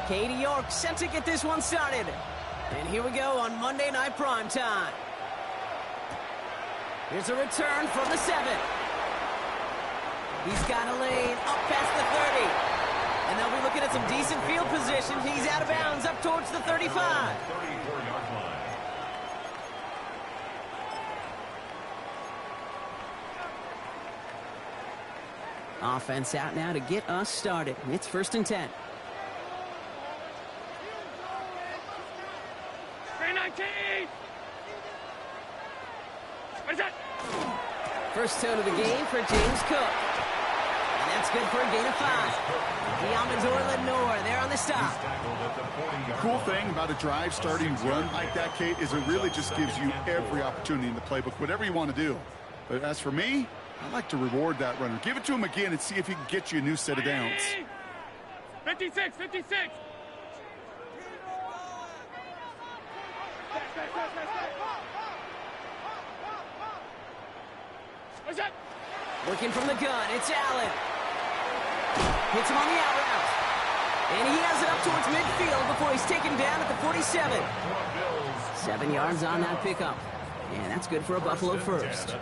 Katie York set to get this one started. And here we go on Monday Night Primetime. Here's a return from the 7. He's got a lane up past the 30. And they'll be looking at some decent field position. He's out of bounds up towards the 35. Offense out now to get us started. It's 1st and 10. 319! What is that? First tone of the game for James Cook. And that's good for a gain of 5. The Amador Lenore there on the stop. Cool thing about a drive starting run like that, Kate, is it really just gives you every opportunity in the playbook, whatever you want to do. But as for me, I like to reward that runner. Give it to him again and see if he can get you a new set of downs. 56, 56. What's that? Looking from the gun, it's Allen. Hits him on the out route. And he has it up towards midfield before he's taken down at the 47. 7 yards on that pickup. And that's good for a Buffalo first.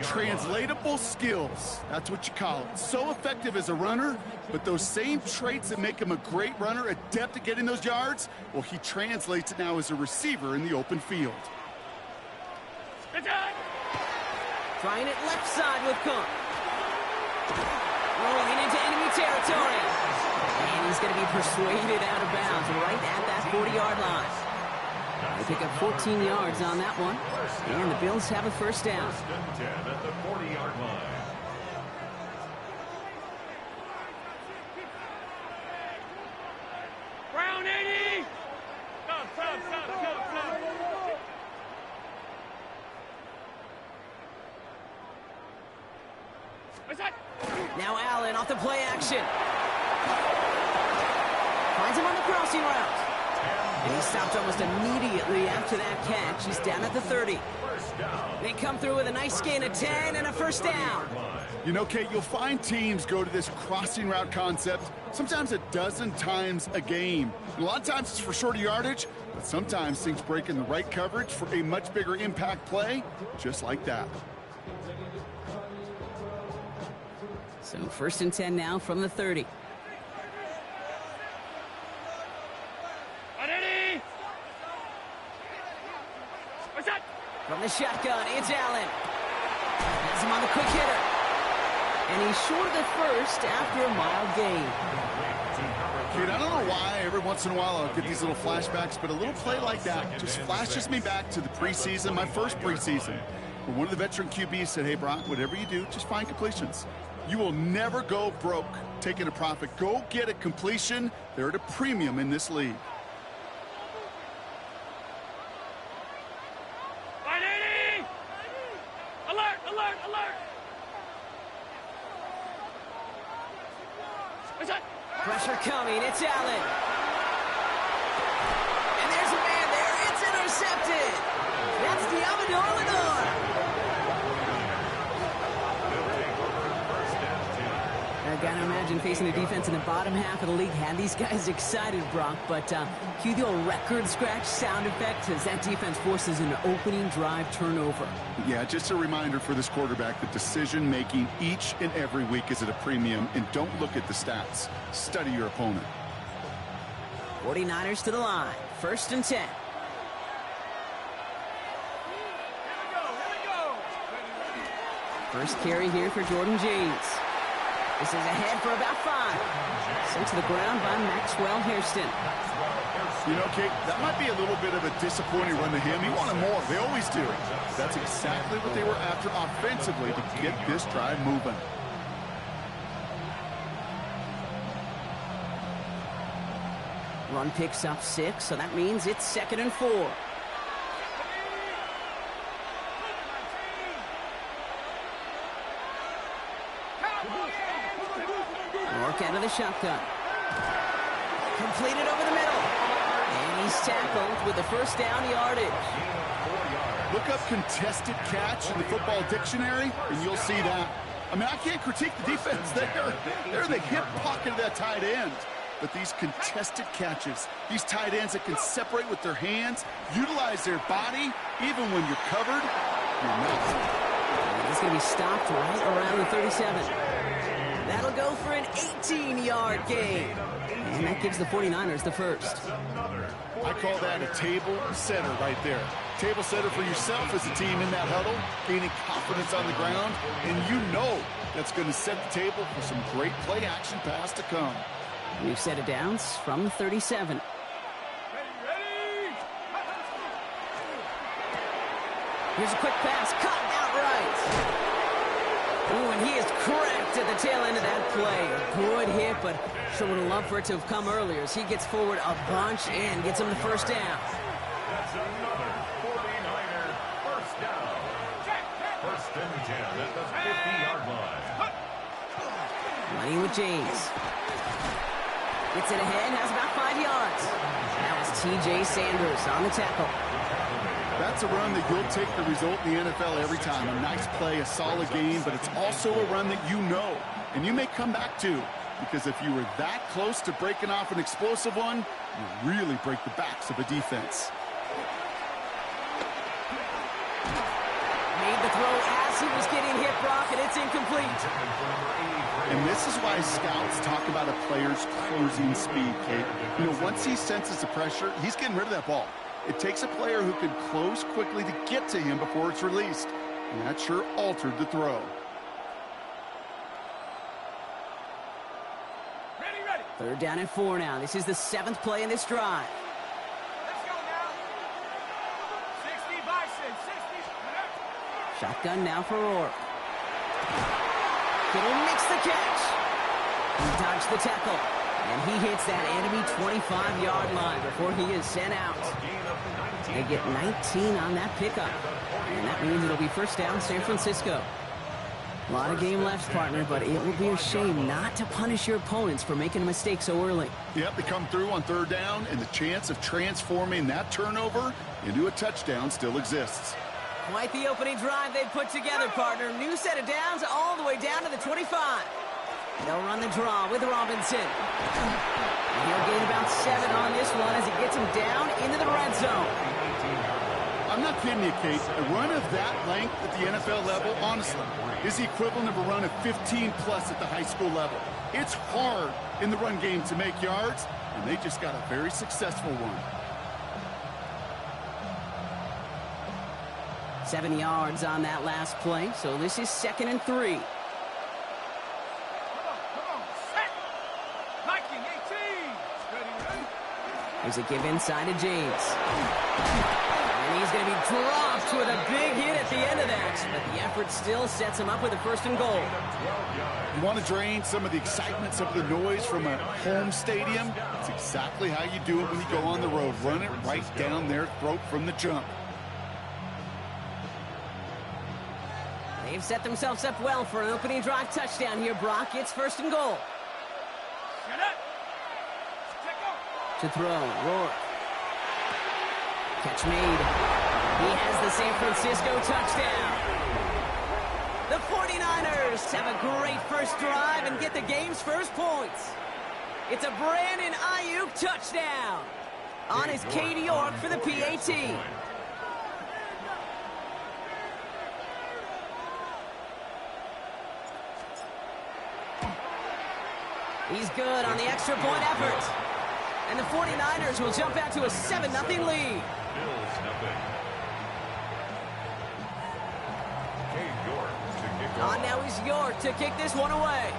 Translatable skills. That's what you call it. So effective as a runner, but those same traits that make him a great runner, adept at getting those yards, well, he translates it now as a receiver in the open field. Trying it left side with Cook. Rolling into enemy territory. And he's going to be persuaded out of bounds right at that 40-yard line. They pick up 14 yards on that one. And the Bills have a first down. At the 40-yard line. Brown 80! Stop. What's that? Now Allen off the play action. Finds him on the crossing route. And he stopped almost immediately after that catch. He's down at the 30. They come through with a nice gain of 10 and a first down. You know, Kate, you'll find teams go to this crossing route concept sometimes a dozen times a game. And a lot of times it's for shorter yardage, but sometimes things break in the right coverage for a much bigger impact play, just like that. So 1st and 10 now from the 30. From the shotgun, it's Allen. Has him on the quick hitter. And he's short of the first after a mild gain. Kid, I don't know why every once in a while I'll get these little flashbacks, but a little play like that just flashes me back to the preseason, my first preseason, where one of the veteran QBs said, hey, Brock, whatever you do, just find completions. You will never go broke taking a profit. Go get a completion. They're at a premium in this league. Pressure coming, it's Allen. And there's a man there, it's intercepted. That's the Amador Lenore. I gotta imagine facing a defense in the bottom half of the league had these guys excited, Brock, but cue the old record scratch sound effect as that defense forces an opening drive turnover. Yeah, just a reminder for this quarterback that decision-making each and every week is at a premium, and don't look at the stats. Study your opponent. 49ers to the line. 1st and 10. First carry here for Jordan James. This is ahead for about 5. Sent to the ground by Maxwell Hairston. You know, Kate, that might be a little bit of a disappointing run to him. He wanted more. They always do. That's exactly what they were after offensively to get this drive moving. Run picks up 6, so that means it's 2nd and 4. Work out of the shotgun. Completed over the middle. And he's tackled with the first down yardage. Look up contested catch in the football dictionary, and you'll see that. I mean, I can't critique the defense there. They're in the hip pocket of that tight end. But these contested catches, these tight ends that can separate with their hands, utilize their body, even when you're covered, you're not. He's going to be stopped right around the 37. That'll go for an 18-yard gain. And that gives the 49ers the first. I call that a table setter right there. Table setter for yourself as a team in that huddle, gaining confidence on the ground, and you know that's going to set the table for some great play-action pass to come. We've set it downs from the 37. Here's a quick pass, cut outright. Ooh, and he is cracked at the tail end of that play. A good hit, but sure would have loved for it to have come earlier as he gets forward a bunch and gets him the first down. That's another 49er first down. First and 10 at the 50-yard line. Running with James. Gets it ahead, has about 5 yards. That was T.J. Sanders on the tackle. That's a run that you'll take the result in the NFL every time. A nice play, a solid game, but it's also a run that you know, and you may come back to, because if you were that close to breaking off an explosive one, you really break the backs of a defense. Made the throw as he was getting hit, Brock, and it's incomplete. And this is why scouts talk about a player's closing speed, Kate. You know, once he senses the pressure, he's getting rid of that ball. It takes a player who can close quickly to get to him before it's released. And that sure altered the throw. Ready. 3rd down and 4 now. This is the 7th play in this drive. Let's go now. 60 Bison, 60. Shotgun now for Rourke. Kittle makes the catch. He dodged the tackle. And he hits that enemy 25-yard line before he is sent out. They get 19 on that pickup. And that means it'll be first down San Francisco. A lot of game left, partner, but it will be a shame not to punish your opponents for making a mistake so early. Yep, they come through on 3rd down, and the chance of transforming that turnover into a touchdown still exists. Quite the opening drive they've put together, partner. New set of downs all the way down to the 25. They'll run the draw with Robinson. And he'll gain about 7 on this one as he gets him down into the red zone. I'm not kidding you, Kate. A run of that length at the NFL level, honestly, is the equivalent of a run of 15-plus at the high school level. It's hard in the run game to make yards, and they just got a very successful one. 7 yards on that last play, so this is 2nd and 3. There's a give inside to James. And he's going to be dropped with a big hit at the end of that. But the effort still sets him up with a 1st and goal. You want to drain some of the excitement, some of the noise from a home stadium? It's exactly how you do it when you go on the road. Run it right down their throat from the jump. They've set themselves up well for an opening drive touchdown here, Brock. It's 1st and goal. To throw, Rourke. Catch made. He has the San Francisco touchdown. The 49ers have a great first drive and get the game's first points. It's a Brandon Ayuk touchdown on his Katie York for the PAT. He's good on the extra point effort. And the 49ers will jump out to a 7-0 lead. On now is York to kick this one away.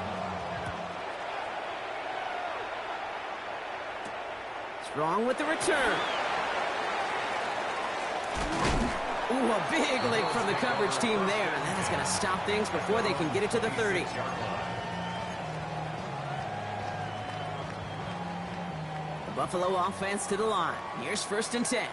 Strong with the return. Ooh, a big lick from the coverage team there. And that is going to stop things before they can get it to the 30. Buffalo offense to the line. Here's 1st and 10.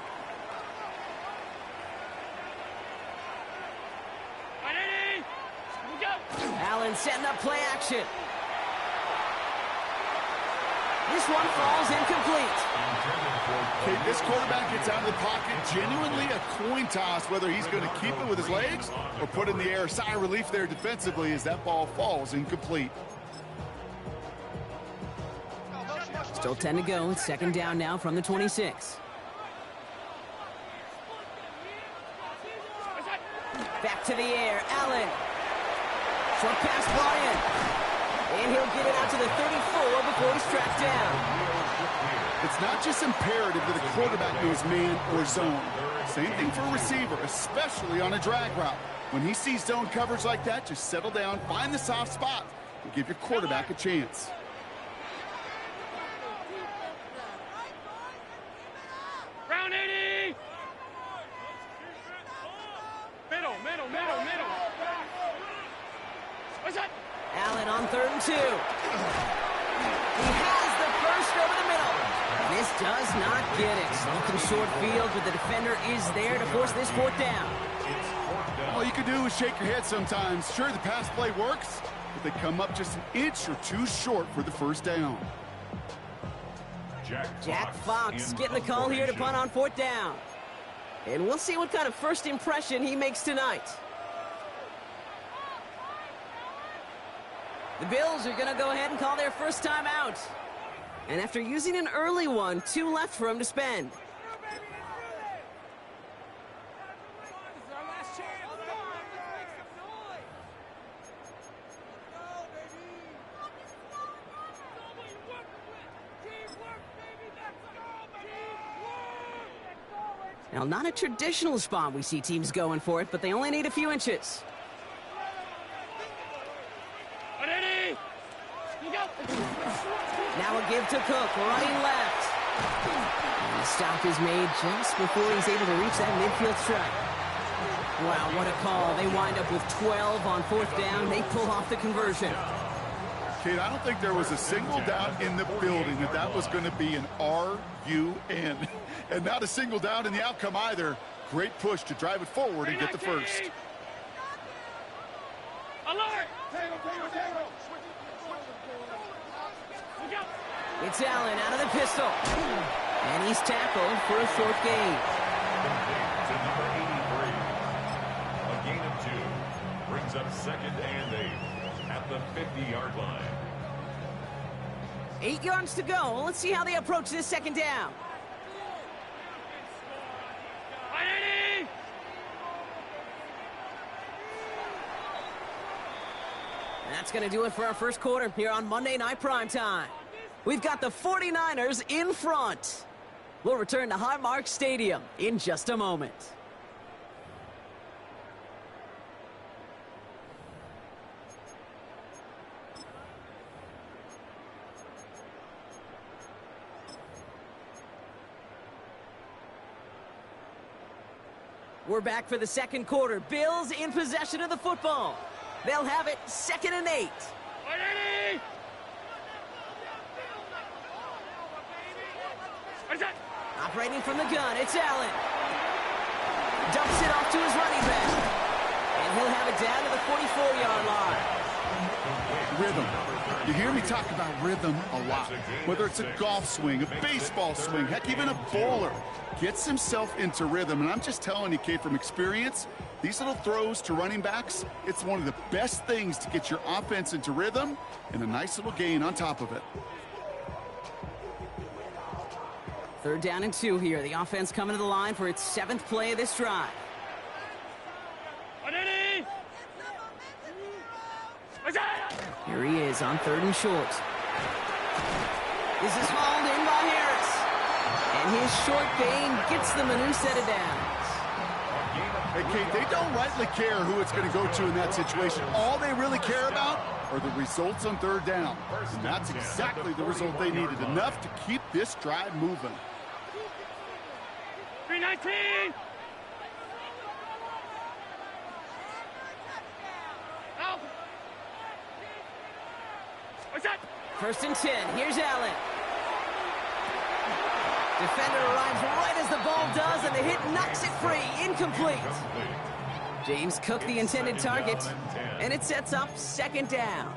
Allen setting up play action. This one falls incomplete. Okay, this quarterback gets out of the pocket, genuinely a coin toss, whether he's going to keep it with his legs or put it in the air. Sigh of relief there defensively as that ball falls incomplete. Still 10 to go. It's second down now from the 26. Back to the air. Allen. Short pass, Bryant. And he'll get it out to the 34 before he's tracked down. It's not just imperative that a quarterback knows man or zone. Same thing for a receiver, especially on a drag route. When he sees zone coverage like that, just settle down, find the soft spot, and give your quarterback a chance. Round 80! Middle. What's that? Allen on 3rd and 2. He has the first over the middle. This does not get it. Something short field, but the defender is there to force this 4th down. All you can do is shake your head sometimes. Sure, the pass play works, but they come up just an inch or two short for the first down. Jack Fox getting the call here to punt on 4th down. And we'll see what kind of first impression he makes tonight. The Bills are going to go ahead and call their first time out. And after using an early one, 2 left for him to spend. Now, not a traditional spot we see teams going for it, but they only need a few inches. Now a give to Cook, running left. And the stop is made just before he's able to reach that midfield strike. Wow, what a call. They wind up with 12 on 4th down. They pull off the conversion. Kate, I don't think there was a single doubt in the building that that was going to be an R-U-N. And not a single doubt in the outcome either. Great push to drive it forward and get the first. Alert! It's Allen out of the pistol. And he's tackled for a short gain. To number 83. A gain of 2. Brings up 2nd and 8 at the 50-yard line. 8 yards to go. Let's see how they approach this second down. That's going to do it for our first quarter here on Monday Night Primetime. We've got the 49ers in front. We'll return to Highmark Stadium in just a moment. We're back for the second quarter. Bills in possession of the football. They'll have it 2nd and 8. Operating from the gun, it's Allen. Dumps it off to his running back. And he'll have it down to the 44-yard line. Rhythm. You hear me talk about rhythm a lot. Whether it's a golf swing, a baseball swing, heck, even a bowler gets himself into rhythm. And I'm just telling you, Kate, from experience, these little throws to running backs, it's one of the best things to get your offense into rhythm and a nice little gain on top of it. 3rd down and 2 here. The offense coming to the line for its 7th play of this drive. Here he is on 3rd and short. This is hauled in by Harris. And his short gain gets them a new set of downs. Hey, Kate, they don't rightly care who it's going to go to in that situation. All they really care about are the results on 3rd down. And that's exactly the result they needed. Enough to keep this drive moving. 319! Out! What's that? 1st and 10. Here's Allen. Defender arrives right as the ball does, and the hit knocks it free. Incomplete. James Cook, the intended target, and it sets up 2nd down.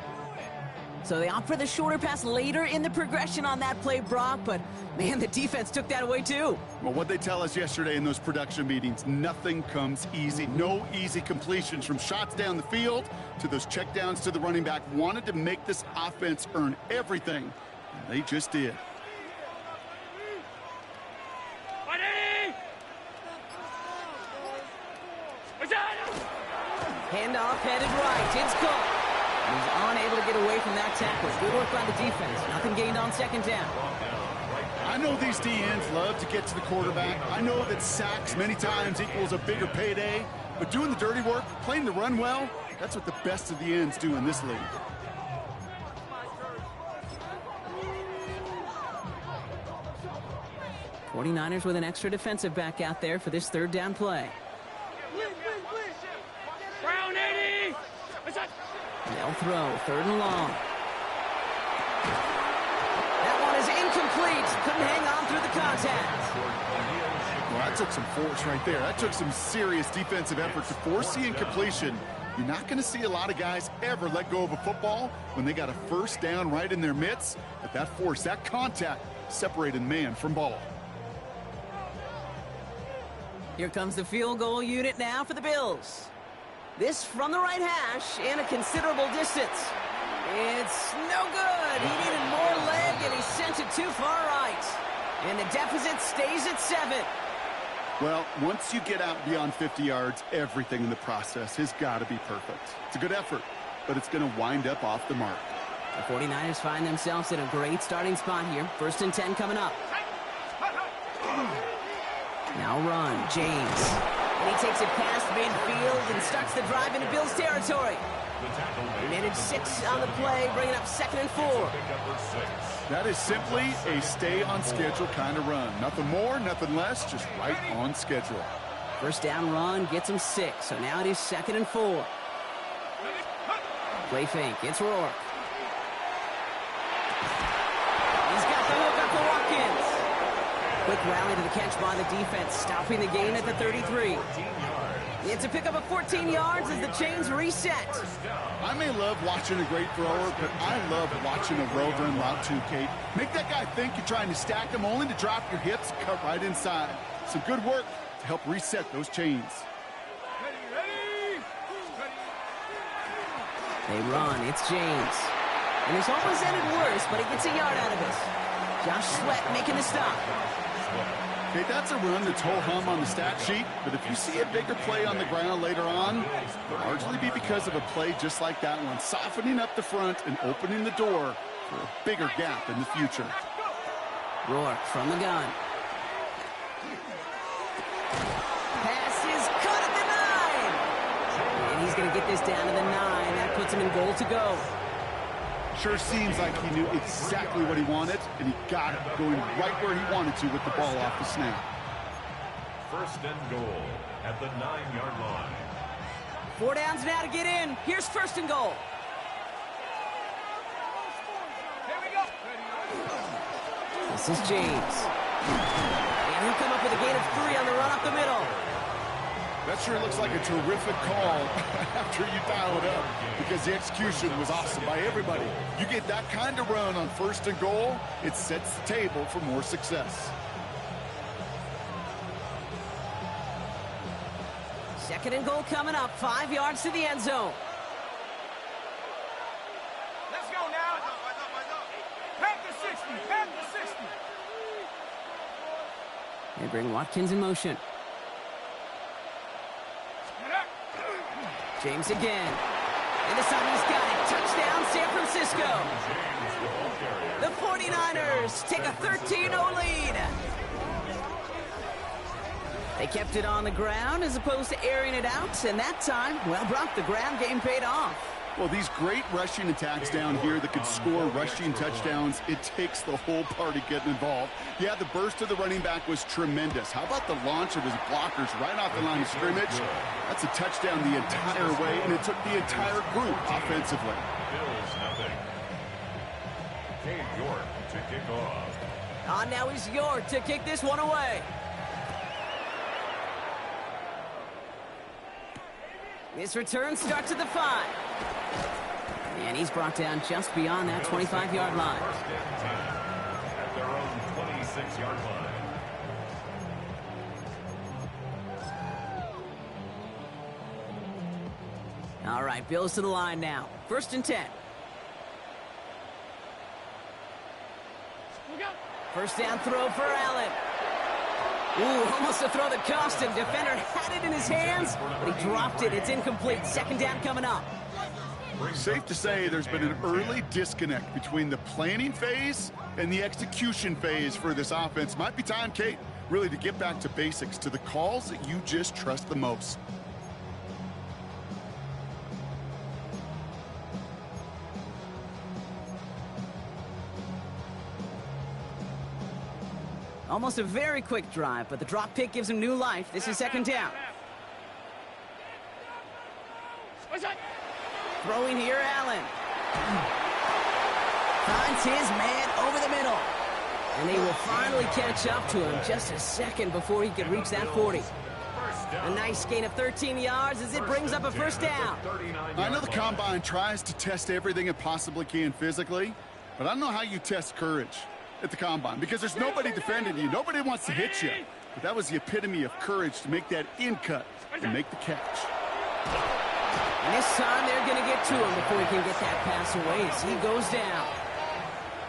So they opt for the shorter pass later in the progression on that play, Brock, but man, the defense took that away too. Well, what they tell us yesterday in those production meetings, nothing comes easy. No easy completions from shots down the field to those checkdowns to the running back. Wanted to make this offense earn everything, and they just did. Handoff headed right. It's caught. He's unable to get away from that tackle. Good work by the defense. Nothing gained on second down. I know these DNs love to get to the quarterback. I know that sacks many times equals a bigger payday, but doing the dirty work, playing the run well, that's what the best of the ends do in this league. '49ers with an extra defensive back out there for this third down play. They'll throw, third and long. That one is incomplete. Couldn't hang on through the contact. Well, that took some force right there. That took some serious defensive effort to force the incompletion. You're not going to see a lot of guys ever let go of a football when they got a first down right in their midst. But that force, that contact, separated man from ball. Here comes the field goal unit now for the Bills. This from the right hash and a considerable distance. It's no good. He needed more leg, and he sent it too far right. And the deficit stays at 7. Well, once you get out beyond 50 yards, everything in the process has got to be perfect. It's a good effort, but it's going to wind up off the mark. The 49ers find themselves in a great starting spot here. First and 10 coming up. Now run, James. And he takes it past midfield and starts the drive into Bills territory. Minute 6 on the play, bringing up 2nd and 4. That is simply a stay-on-schedule kind of run. Nothing more, nothing less, just right on schedule. First down run gets him 6, so now it is 2nd and 4. Play fake, it's Rourke. He's got the hook up for Watkins. Quick rally to the catch by the defense, stopping the gain at the 33. It's a pickup of 14 yards as the chains reset. I may love watching a great thrower, but I love watching a well-run route too, Kate. Make that guy think you're trying to stack them only to drop your hips, cut right inside. Some good work to help reset those chains. They run, it's James. And it's almost ended worse, but he gets a yard out of it. Josh Sweat making the stop. Okay, that's a run that's ho-hum on the stat sheet, but if you see a bigger play on the ground later on, it'll largely be because of a play just like that one, softening up the front and opening the door for a bigger gap in the future. Rourke from the gun. Pass is cut at the 9. And he's going to get this down to the 9. That puts him in goal to go. Sure seems like he knew exactly what he wanted, and he got it, going right where he wanted to with the ball off the snap. First and goal at the 9-yard line. 4 downs now to get in. Here's first and goal. Here we go. This is James. And he'll come up with a gain of 3 on the run up the middle. That sure looks like a terrific call after you dial it up, because the execution was awesome by everybody. You get that kind of run on first and goal, it sets the table for more success. 2nd and goal coming up, 5 yards to the end zone. Let's go now. Pack the 60. Pack the 60. They bring Watkins in motion. James again. And this time he's got it. Touchdown, San Francisco. The 49ers take a 13-0 lead. They kept it on the ground as opposed to airing it out. And that time, well, Brock, the ground game paid off. Well, these great rushing attacks down here that could score rushing touchdowns, it takes the whole party getting involved. Yeah, the burst of the running back was tremendous. How about the launch of his blockers right off the line of scrimmage? That's a touchdown the entire way, and it took the entire group offensively. Bills nothing. Cade York to kick off. On now is York to kick this one away. This return starts at the 5. And he's brought down just beyond that 25-yard line. First and 10 at their own 26-yard line. All right, Bills to the line now. First and 10. First down throw for Allen. Ooh, almost a throw that cost him. Defender had it in his hands, but he dropped it. It's incomplete. Second down coming up. Safe to say there's been an early disconnect between the planning phase and the execution phase for this offense. Might be time, Kate, really to get back to basics, to the calls that you just trust the most. Almost a very quick drive, but the drop pick gives him new life. This is second down. Throwing here, Allen. Finds his man over the middle. And they will finally catch up to him just a second before he could reach that 40. A nice gain of 13 yards as it brings up a first down. I know the Combine tries to test everything it possibly can physically, but I don't know how you test courage at the Combine, because there's nobody defending you. Nobody wants to hit you. But that was the epitome of courage to make that in cut and make the catch. And this time they're going to get to him before he can get that pass away as he goes down.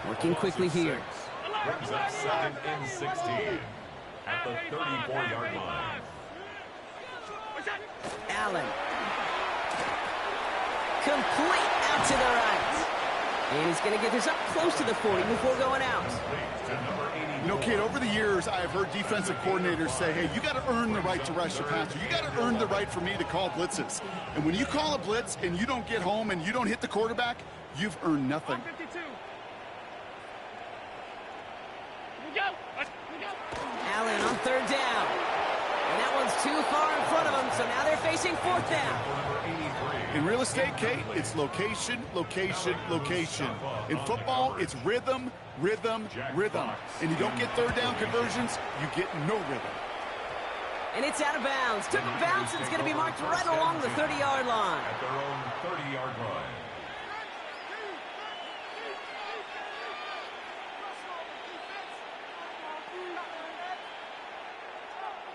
Working quickly here. Brings up second and 16 at the 34-yard line. Allen. Complete out to the right. And he's going to get this up close to the 40 before going out. You know, Kate, over the years, I have heard defensive coordinators say, hey, you got to earn the right to rush your passer. You got to earn the right for me to call blitzes. And when you call a blitz and you don't get home and you don't hit the quarterback, you've earned nothing. Allen on third down. And that one's too far in front of him, so now they're facing fourth down. In real estate, Kate, it's location, location, location. In football, it's rhythm, rhythm, rhythm. And you don't get third down conversions, you get no rhythm. And it's out of bounds. Took a bounce, and it's going to be marked right along the 30-yard line. At their own 30-yard line.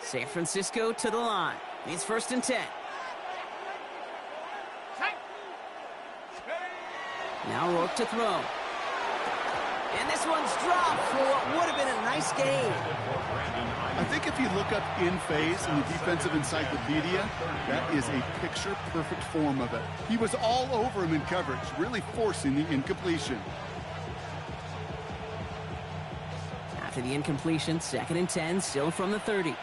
San Francisco to the line. It's first and 10. Now Rourke to throw. And this one's dropped for what would have been a nice gain. I think if you look up in phase in the defensive encyclopedia, that is a picture-perfect form of it. He was all over him in coverage, really forcing the incompletion. After the incompletion, second and 10, still from the 30.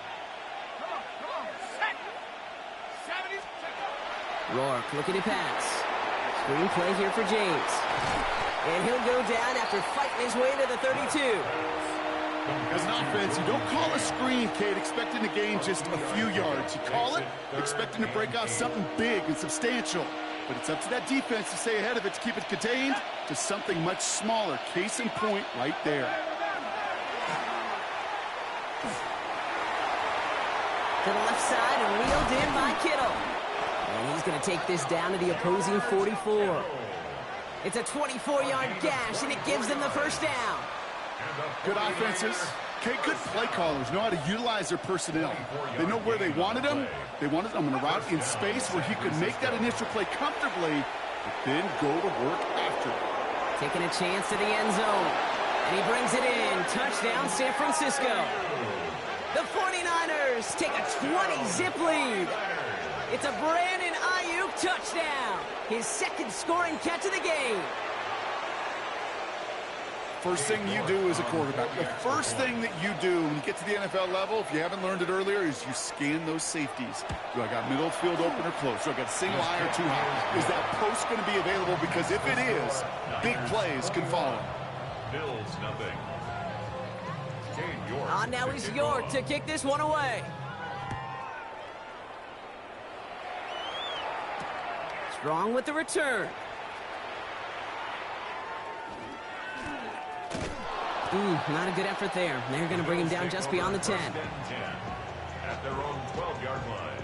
Rourke looking to pass. Screen play here for James. And he'll go down after fighting his way to the 32. As an offense, you don't call a screen, Kate, expecting to gain just a few yards. You call it expecting to break off something big and substantial. But it's up to that defense to stay ahead of it, to keep it contained to something much smaller. Case in point right there. To the left side and wheeled in by Kittle. And he's going to take this down to the opposing 44. It's a 24-yard gash, and it gives them the first down. Good offenses. Okay, good play callers know how to utilize their personnel. They know where they wanted them. They wanted them in a route in space where he could make that initial play comfortably, but then go to work after it. Taking a chance to the end zone. And he brings it in. Touchdown, San Francisco. The 49ers take a 20-zip lead. It's a Brandon Ayuk touchdown. His second scoring catch of the game. First thing you do as a quarterback, the first thing that you do when you get to the NFL level, if you haven't learned it earlier, is you scan those safeties. Do I got middle field open or close? Do I got single eye or two high? Is that post going to be available? Because if it is, big plays can follow. Bills nothing. Now it's York to kick this one away. Strong with the return. Not a good effort there. They're going to bring him down just beyond the 10. At their own 12-yard line.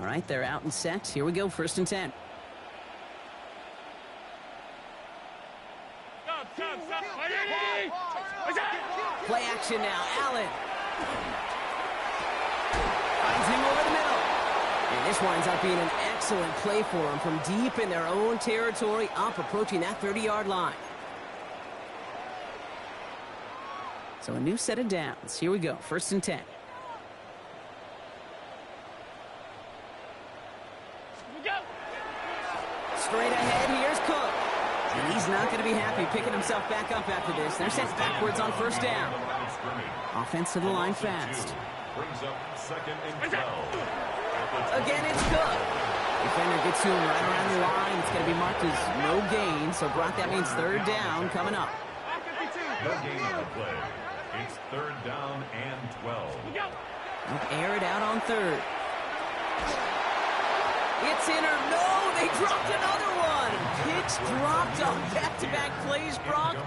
right, they're out and set. Here we go, 1st and 10. Play action now, Allen. Finds him over the middle. And this winds up being an excellent play for them from deep in their own territory, up approaching that 30-yard line. So a new set of downs. Here we go, 1st and 10. Straight ahead, here's Cook. And he's not going to be happy picking himself back up after this. They're sent backwards on 1st down. Offense to the line fast. Brings up 2nd and 12. Again, it's Cook. Defender gets to him right around the line. It's going to be marked as no gain. So, Brock, that means 3rd down coming up. No gain on the play. It's 3rd down and 12. They'll air it out on 3rd. It's in or no, they dropped another one. Picks dropped on back-to-back plays, Brock.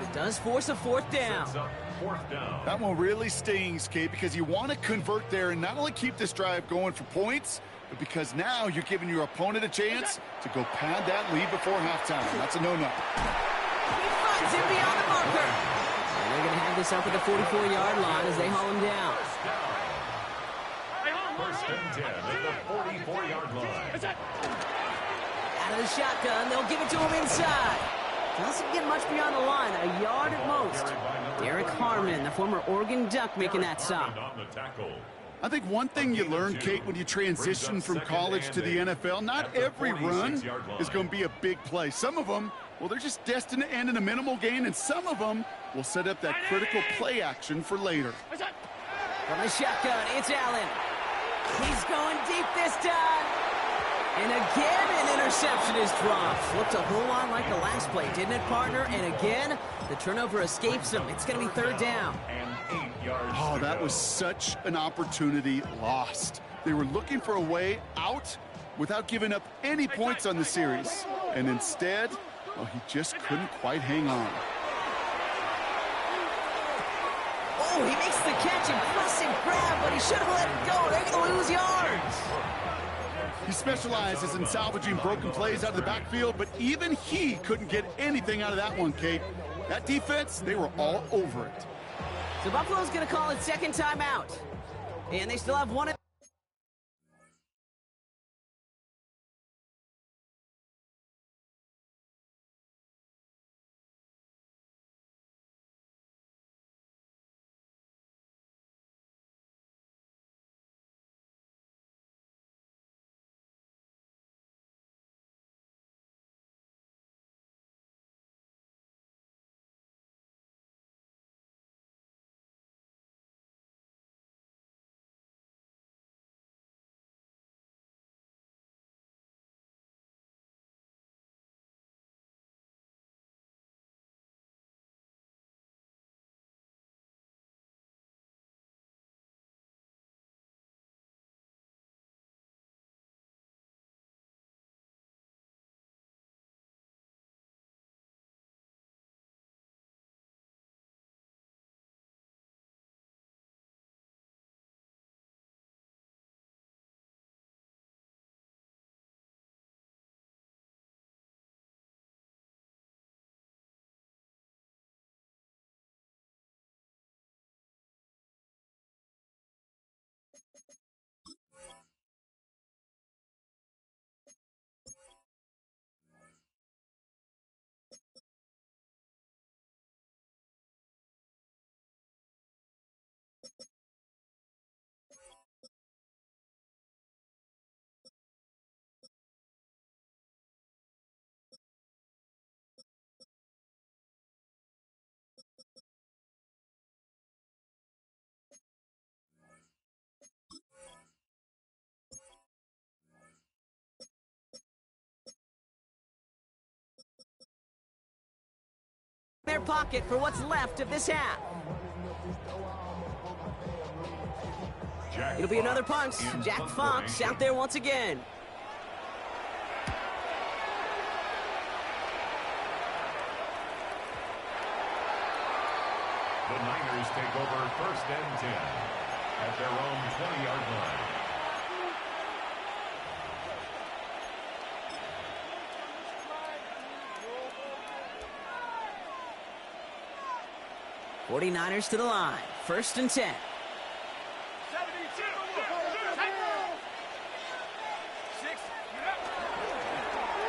It does force a 4th down. That one really stings, Kate, because you want to convert there and not only keep this drive going for points, but because now you're giving your opponent a chance to go pad that lead before halftime. That's a no-no. He finds him beyond the marker. And they're going to have this up at the 44-yard line as they haul him down. 1st and 10 at the 44-yard line. Out of the shotgun, they'll give it to him inside. Doesn't get much beyond the line, a yard at most. Derek Harmon, the former Oregon Duck, making that stop. I think one thing you learn, Kate, when you transition from college to the NFL, not every run is going to be a big play. Some of them, well, they're just destined to end in a minimal gain, and some of them will set up that critical play action for later. From the shotgun, it's Allen. He's going deep this time. And again, an interception is dropped. Looked a whole lot like the last play, didn't it, partner? And again, the turnover escapes him. It's going to be 3rd down. Oh, that was such an opportunity lost. They were looking for a way out without giving up any points on the series. And instead, well, he just couldn't quite hang on. Oh, he makes the catch, impressive grab, but he should have let it go. They're going to lose yards. He specializes in salvaging broken plays out of the backfield, but even he couldn't get anything out of that one, Kate. That defense, they were all over it. So Buffalo's going to call it 2nd timeout. And they still have one. Their pocket for what's left of this half. It'll be another punt. Jack Fox out there once again. The Niners take over 1st and 10 at their own 20-yard line. 49ers to the line. 1st and 10. 72.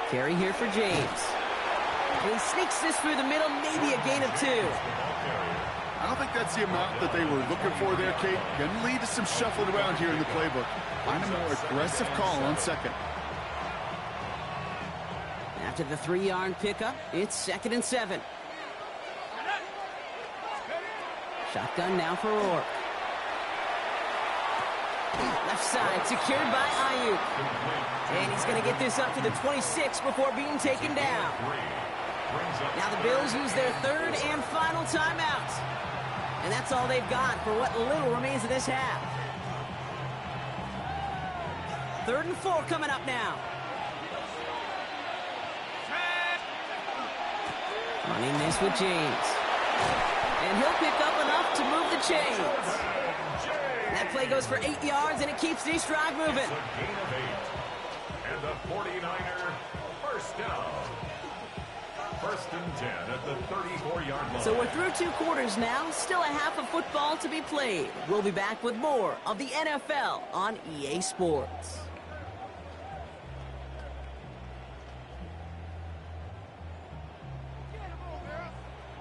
Carry here for James. And he sneaks this through the middle, maybe a gain of 2. I don't think that's the amount that they were looking for there, Kate. Going to lead to some shuffling around here in the playbook. Find a more aggressive call on 2nd. After the 3-yard pickup, it's 2nd and 7. Shotgun now for Rourke. Left side, secured by Ayuk. And he's going to get this up to the 26 before being taken down. Now the Bills use their 3rd and final timeout. And that's all they've got for what little remains of this half. 3rd and 4 coming up now. Running this with James. And he'll pick up enough to move the chains. That play goes for 8 yards, and it keeps this drive moving. It's a gain of 8. And the 49er first down. 1st and 10 at the 34-yard line. So we're through 2 quarters now. Still a half of football to be played. We'll be back with more of the NFL on EA Sports.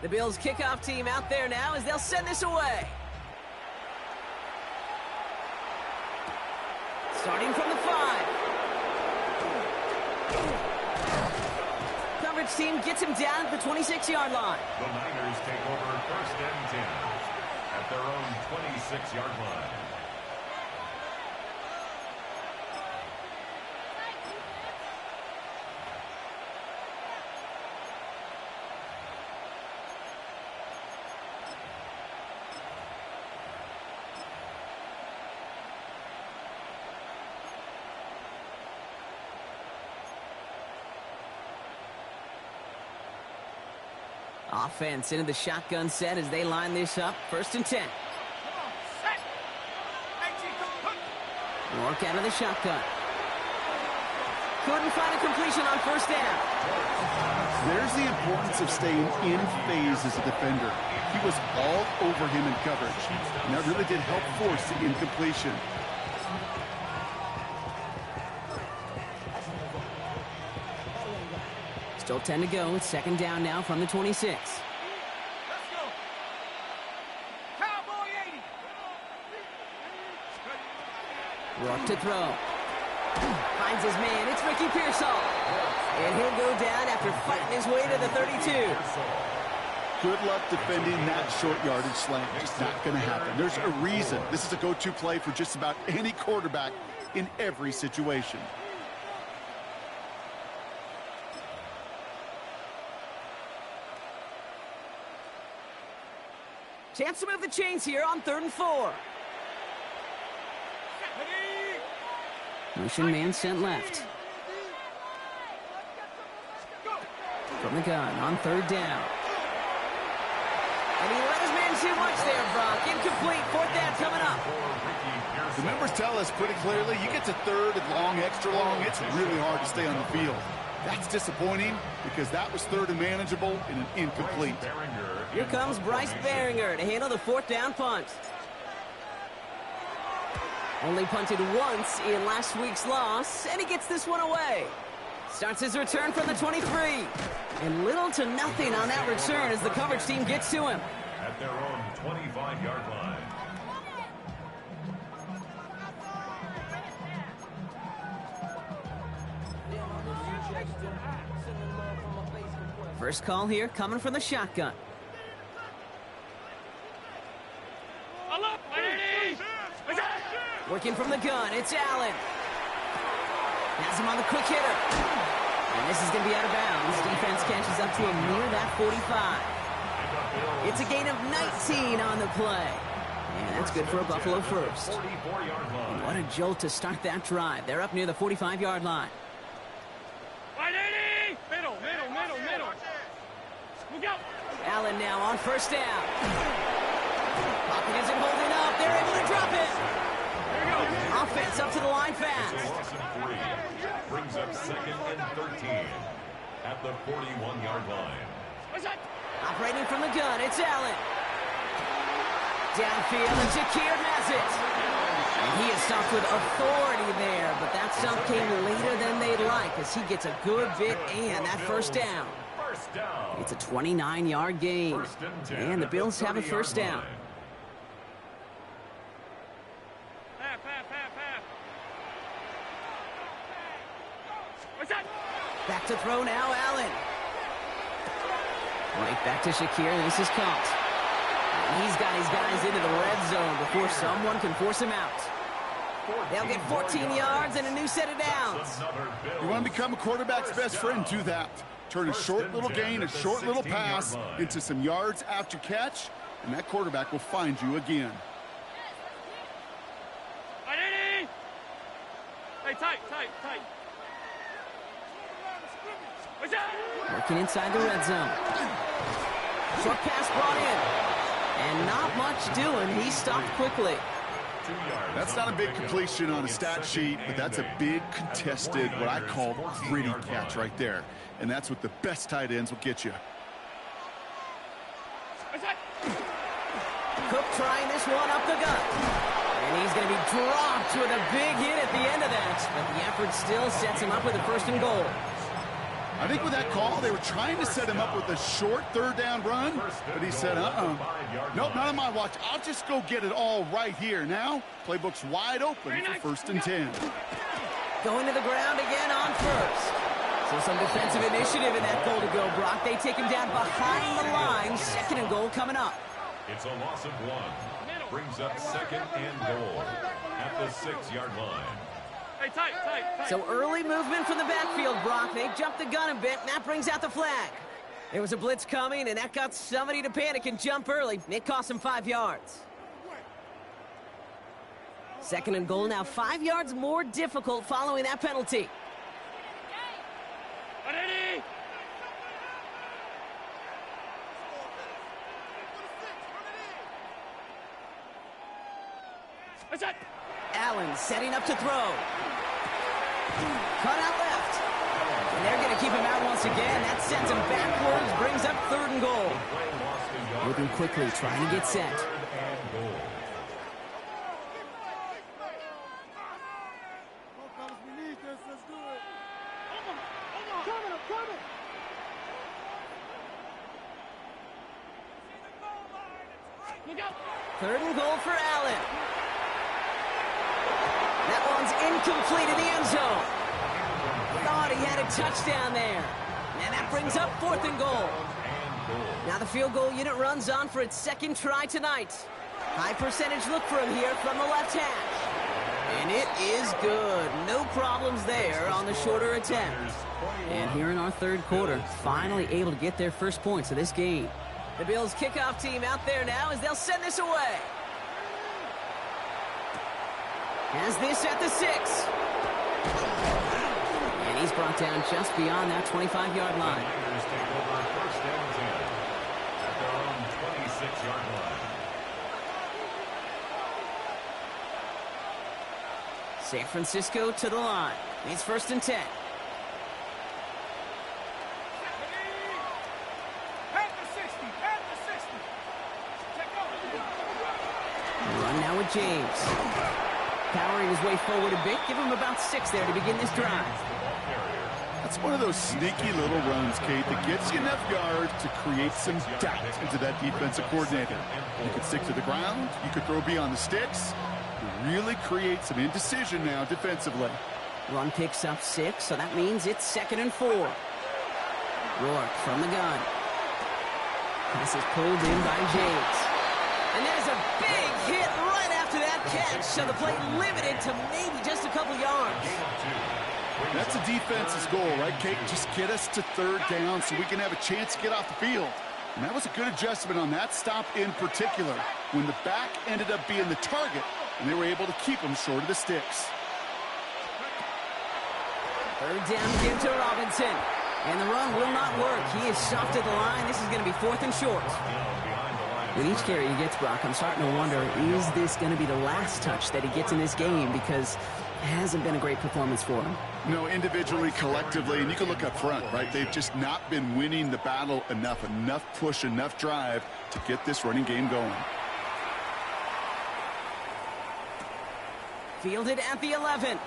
The Bills kickoff team out there now as they'll send this away. Starting from the 5. Coverage team gets him down at the 26-yard line. The Niners take over 1st and 10 at their own 26-yard line. Offense into the shotgun set as they line this up. 1st and 10. Rourke out of the shotgun. Couldn't find a completion on 1st down. There's the importance of staying in phase as a defender. He was all over him in coverage, and that really did help force the incompletion. Still 10 to go. It's 2nd down now from the 26. Let's go. Cowboy 80. Rourke to throw. Finds his man. It's Ricky Pearsall. And he'll go down after fighting his way to the 32. Good luck defending that short yardage slant. Just not going to happen. There's a reason this is a go-to play for just about any quarterback in every situation. Chance to move the chains here on 3rd and 4. Motion man sent left. From the gun on 3rd down. And he let his man too much there, Brock. Incomplete. 4th down coming up. The numbers tell us pretty clearly, you get to 3rd and long, extra long, it's really hard to stay on the field. That's disappointing because that was 3rd and manageable and an incomplete. Here comes Bryce Behringer to handle the 4th down punt. Only punted once in last week's loss, and he gets this one away. Starts his return from the 23. And little to nothing on that return as the coverage team gets to him. At their own 25-yard line. First call here coming from the shotgun. Working from the gun, it's Allen. Has him on the quick hitter. And this is going to be out of bounds. Defense catches up to him near that 45. It's a gain of 19 on the play. And that's good for a Buffalo first. And what a jolt to start that drive. They're up near the 45-yard line. Middle. Look out. Allen now on 1st down. Pocket isn't holding up. They're able to drop it. Offense up to the line fast. Brings up 2nd and 13 at the 41-yard line. Operating from the gun, it's Allen. Downfield, and Shakir has it. And he is stopped with authority there, but that stop came later than they'd like as he gets a good bit and that first down. It's a 29-yard gain, and the Bills have a first down. Back to throw now, Allen. Right back to Shakir, and this is caught. And he's got his guys into the red zone before someone can force him out. They'll get 14 yards and a new set of downs. You want to become a quarterback's best friend, do that. Turn a short little gain, a short little pass into some yards after catch, and that quarterback will find you again. Hey, tight. Working inside the red zone. Short pass brought in. And not much doing. He stopped quickly. That's not a big completion on a stat sheet, but that's a big contested, what I call gritty catch right there. And that's what the best tight ends will get you. Cook trying this one up the gut. And he's going to be dropped with a big hit at the end of that. But the effort still sets him up with a first and goal. I think with that call, they were trying to set him up with a short third down run, but he said, nope, not on my watch. I'll just go get it all right here. Now, playbook's wide open for 1st and 10. Going to the ground again on first. So some defensive initiative in that goal to go, Brock. They take him down behind the line. 2nd and goal coming up. It's a loss of 1. Brings up 2nd and goal at the 6-yard line. Hey, tight. So early movement from the backfield, Brock. They jumped the gun a bit, and that brings out the flag. There was a blitz coming, and that got somebody to panic and jump early. It cost them 5 yards. 2nd and goal now, 5 yards more difficult following that penalty. Allen setting up to throw. Cut out left. And they're going to keep him out once again. That sends him backwards, brings up 3rd and goal. Moving quickly, trying to get set. Third and goal for Allen. That one's incomplete in the end zone. Thought he had a touchdown there. And that brings up 4th and goal. Now the field goal unit runs on for its 2nd try tonight. High percentage look for him here from the left hash. And it is good. No problems there on the shorter attempt. And here in our 3rd quarter, finally able to get their first points of this game. The Bills kickoff team out there now as they'll send this away. Has this at the 6. And he's brought down just beyond that 25-yard line. San Francisco to the line. It's 1st and 10. Run now with James. Powering his way forward a bit. Give him about 6 there to begin this drive. That's one of those sneaky little runs, Kate, that gets you enough yards to create some doubt into that defensive coordinator. You could stick to the ground. You could throw beyond the sticks. You really create some indecision now defensively. Run picks up 6, so that means it's 2nd and 4. Rourke from the gun. Pass is pulled in by James. And there's a big hit right after that catch, so the play limited to maybe just a couple yards. That's a defense's goal, right, Kate? Just get us to 3rd down so we can have a chance to get off the field. And that was a good adjustment on that stop in particular, when the back ended up being the target, and they were able to keep him short of the sticks. 3rd down again to Robinson. And the run will not work. He is soft at the line. This is going to be 4th and short. With each carry he gets, Brock, I'm starting to wonder, is this going to be the last touch that he gets in this game? Because it hasn't been a great performance for him. No, individually, collectively, and you can look up front, right? They've just not been winning the battle enough push, enough drive to get this running game going. Fielded at the 11.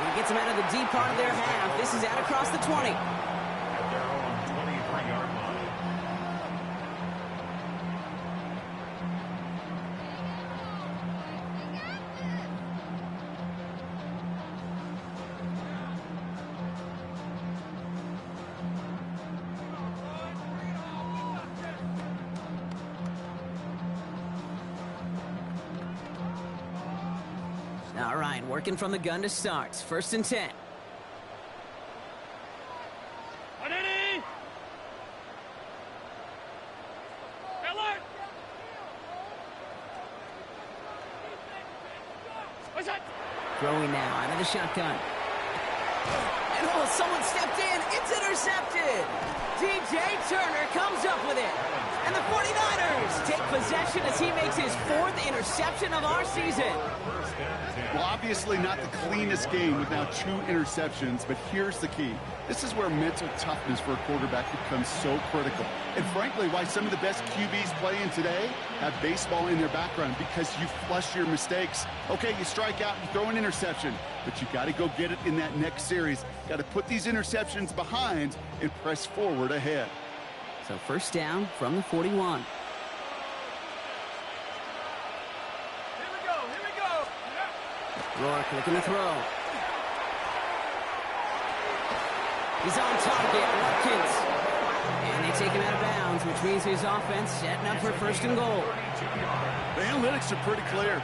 He gets him out of the deep part of their half. This is out across the 20. At their own 23-yard line. All right, working from the gun to start. 1st and 10. Throwing now out of the shotgun. And oh, someone stepped in. It's intercepted. DJ Turner comes up with it. And the 49ers take possession as he makes his 4th interception of our season. Well, obviously not the cleanest game with now 2 interceptions, but here's the key. This is where mental toughness for a quarterback becomes so critical. And frankly, why some of the best QBs playing today have baseball in their background, because you flush your mistakes. Okay, you strike out, you throw an interception, but you got to go get it in that next series. Got to put these interceptions behind and press forward ahead. So 1st down from the 41. Rourke looking to throw. He's on target, Watkins. And they take him out of bounds, which means his offense setting up for 1st and goal. The analytics are pretty clear.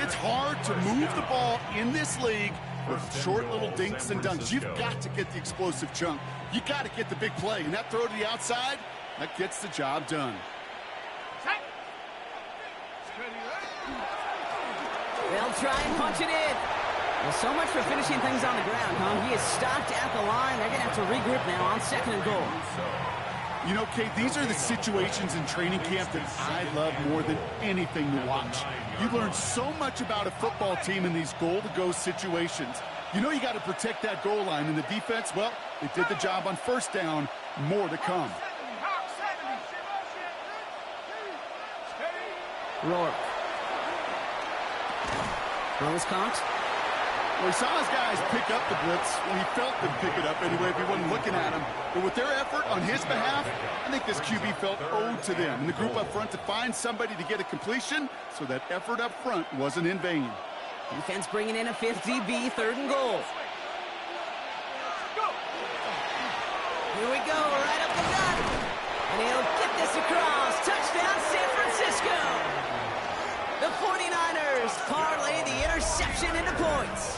It's hard to move the ball in this league with short little dinks and dunks. You've got to get the explosive chunk. You got to get the big play. And that throw to the outside, that gets the job done. They'll try and punch it in. Well, so much for finishing things on the ground, huh? He is stopped at the line. They're going to have to regroup now on 2nd and goal. You know, Kate, these are the situations in training camp that I love more than anything to watch. You learn so much about a football team in these goal-to-go situations. You know you got to protect that goal line, and the defense, well, they did the job on 1st down. More to come. Rourke. Throws caught. Well, he saw his guys pick up the blitz. Well, he felt them pick it up anyway if he wasn't looking at him. But with their effort on his behalf, I think this QB felt owed to them and the group up front to find somebody to get a completion, so that effort up front wasn't in vain. Defense bringing in a 5th DB, 3rd and goal. Here we go, right up the gut. And he'll get this across. Touchdown, San Francisco. The 49ers parlay the interception into points.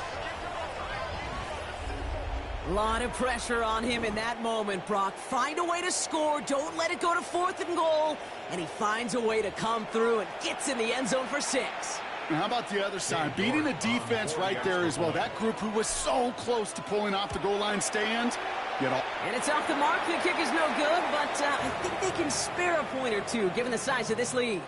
A lot of pressure on him in that moment, Brock. Find a way to score. Don't let it go to 4th and goal. And he finds a way to come through and gets in the end zone for 6. And how about the other side? Beating the defense right there as well. That group who was so close to pulling off the goal line stand. And it's off the mark. The kick is no good, but I think they can spare a point or two given the size of this lead.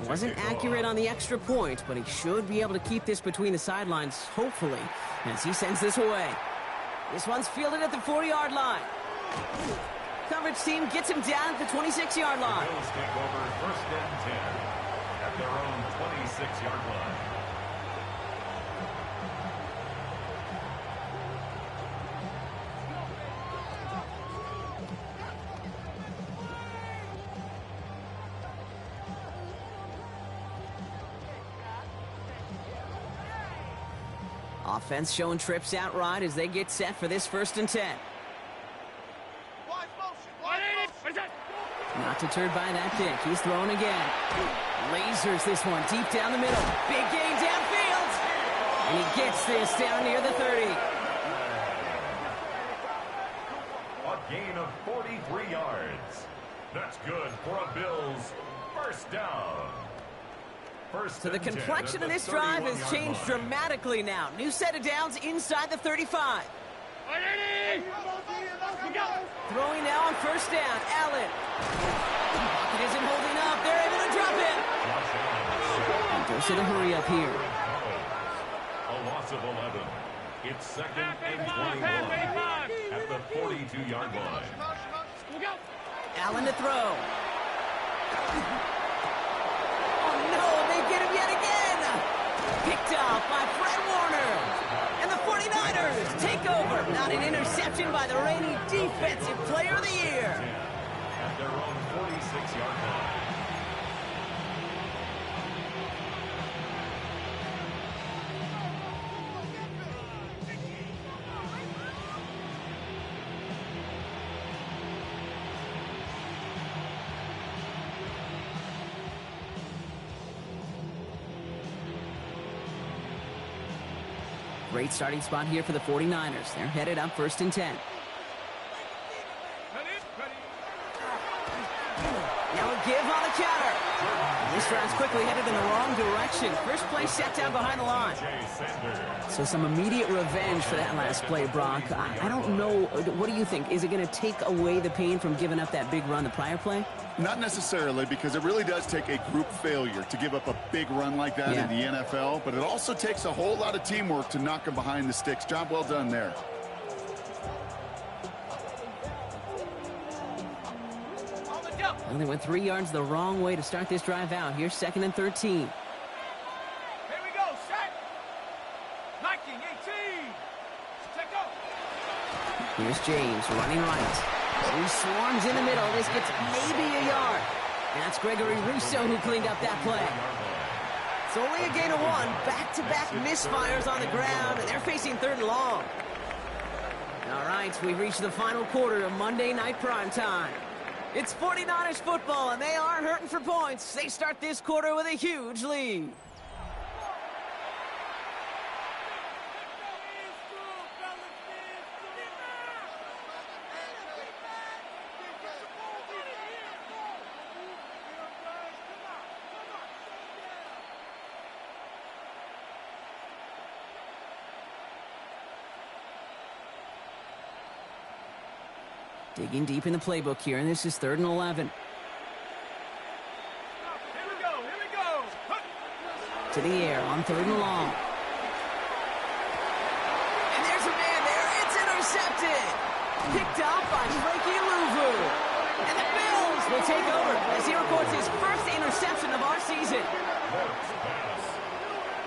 Wasn't accurate on the extra point, but he should be able to keep this between the sidelines, hopefully, as he sends this away. This one's fielded at the 40-yard line. Coverage team gets him down at the 26-yard line. Bills take over 1st and 10 at their own 26-yard line. Offense showing trips outright as they get set for this 1st and 10. Not deterred by that pick. He's throwing again. Lasers this one deep down the middle. Big gain downfield. And he gets this down near the 30. A gain of 43 yards. That's good for a Bills 1st down. So the complexion of this drive has changed dramatically now. New set of downs inside the 35. Throwing now on 1st down. Allen. Pocket isn't holding up. They're able to drop it. And goes to the hurry up here. loss of 11. It's second and 21 at the 42-yard line. Allen to throw. Oh, no, they get him yet again. Picked off by Fred Warner. And the 49ers take over. Not an interception by the reigning Defensive Player of the Year. At their own 46-yard line. Great starting spot here for the 49ers. They're headed up 1st and 10. Now a give on the counter. This drive's quickly headed in the wrong direction. First play set down behind the line. So some immediate revenge for that last play, Brock. I don't know. What do you think? Is it going to take away the pain from giving up that big run the prior play? Not necessarily, because it really does take a group failure to give up a big run like that in the NFL, but it also takes a whole lot of teamwork to knock them behind the sticks. Job well done there. Well, they went 3 yards the wrong way to start this drive out. Here's 2nd and 13. Here we go, set. 19, 18. Check go. Here's James running right. He swarms in the middle. This gets maybe a yard. And that's Gregory Rousseau who cleaned up that play. It's only a gain of 1. Back-to-back misfires on the ground, and they're facing 3rd and long. All right, we've reached the final quarter of Monday Night Prime Time. It's 49ers football, and they aren't hurting for points. They start this quarter with a huge lead. Digging deep in the playbook here, and this is 3rd and 11. Here we go, here we go. To the air on 3rd and long. And there's a man there. It's intercepted. Picked off by Frankie Louvu. And the Bills will take over as he records his first interception of our season.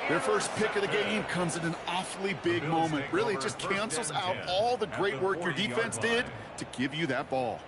Their first pick of the game comes at an awfully big moment. Really, it just cancels out all the great work your defense did to give you that ball.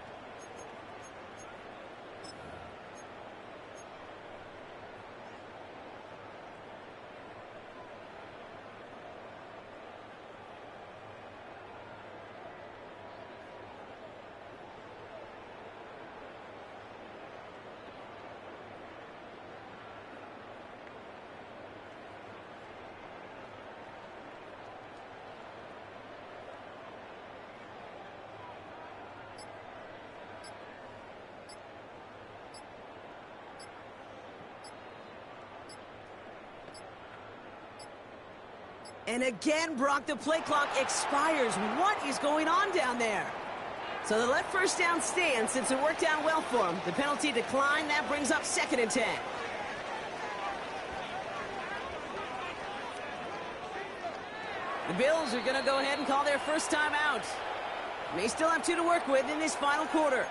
And again, Brock, the play clock expires. What is going on down there? So they let 1st down stand since it worked out well for them. The penalty declined. That brings up 2nd and 10. The Bills are going to go ahead and call their first time out. May still have 2 to work with in this final quarter.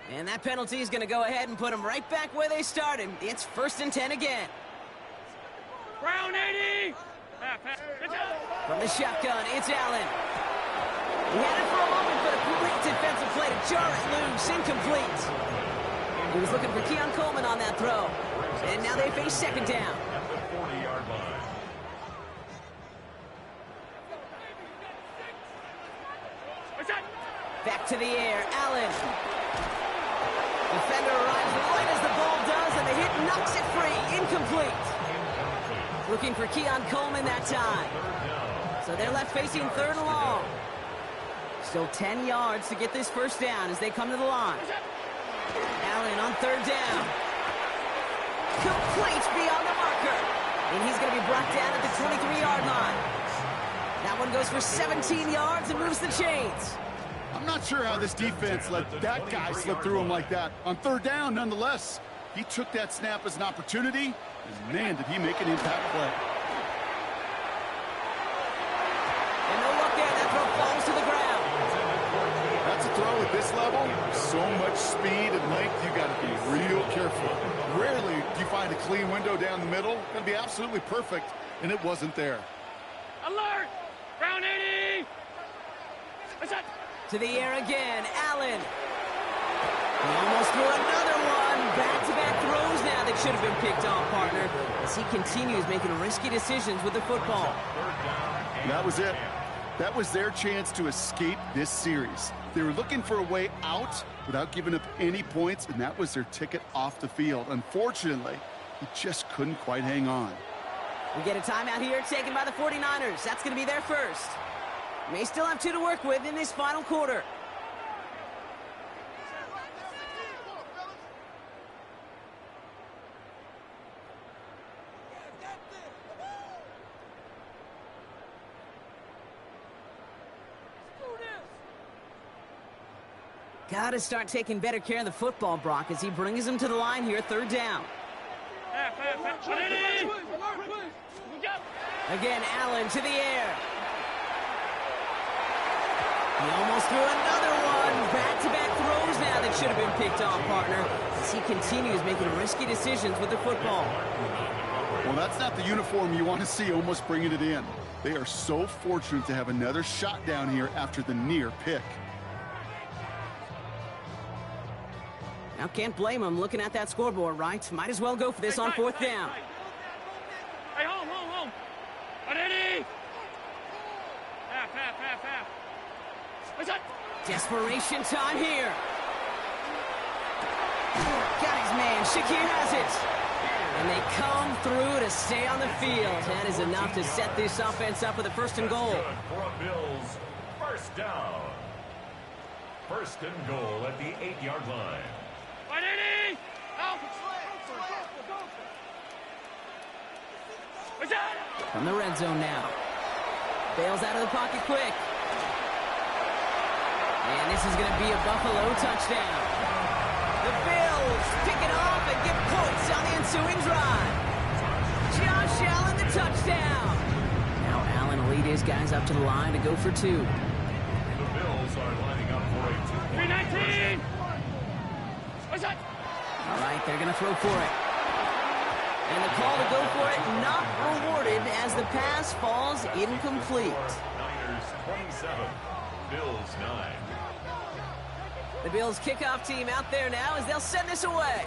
And that penalty is going to go ahead and put them right back where they started. It's 1st and 10 again. Brown 80. From the shotgun, it's Allen. He had it for a moment, but a great defensive play to jar it loose. Incomplete. He was looking for Keon Coleman on that throw. And now they face 2nd down. At the 40-yard line. Back to the air, Allen. Defender arrives right as the ball does, and the hit knocks it free. Incomplete. Looking for Keon Coleman that time. So they're left facing 3rd and long. Still 10 yards to get this first down as they come to the line. Allen on 3rd down. Complete beyond the marker. And he's going to be brought down at the 23-yard line. That one goes for 17 yards and moves the chains. I'm not sure how this defense let that guy slip through him like that. On third down, nonetheless, he took that snap as an opportunity, and man, did he make an impact play. And no look there, that throw falls to the ground. That's a throw at this level. So much speed and length, you got to be real careful. Rarely do you find a clean window down the middle. Going to be absolutely perfect, and it wasn't there. Alert! Round 80! What's that? To the air again, Allen. He almost threw another one. Back-to-back throws now that should have been picked off, partner, as he continues making risky decisions with the football. That was it. That was their chance to escape this series. They were looking for a way out without giving up any points, and that was their ticket off the field. Unfortunately, he just couldn't quite hang on. We get a timeout here taken by the 49ers. That's going to be their first. May still have 2 to work with in this final quarter. Got to start taking better care of the football, Brock, as he brings him to the line here, third down. Again, Allen to the air. He almost threw another one. Back-to-back throws now that should have been picked off, partner, as he continues making risky decisions with the football. Well, that's not the uniform you want to see almost bringing it in. They are so fortunate to have another shot down here after the near pick. Now, can't blame him looking at that scoreboard, right? Might as well go for this on fourth down. Hey, home. Ready? Half. What's that? Desperation time here. Got his man. Shakir has it. And they come through to stay on the field. That is enough to set this offense up with a first and goal. For a Bills first down. First and goal at the 8-yard line. 180! Out! What's that? From the red zone now. Bails out of the pocket quick. And this is going to be a Buffalo touchdown. The Bills pick it off and get points on the ensuing drive. Josh Allen, the touchdown. Now Allen will lead his guys up to the line to go for 2. The Bills are lining up for a 319! What's that? All right, they're going to throw for it. And the call to go for it not rewarded as the pass falls incomplete. Niners 27, Bills 9. The Bills kickoff team out there now as they'll send this away.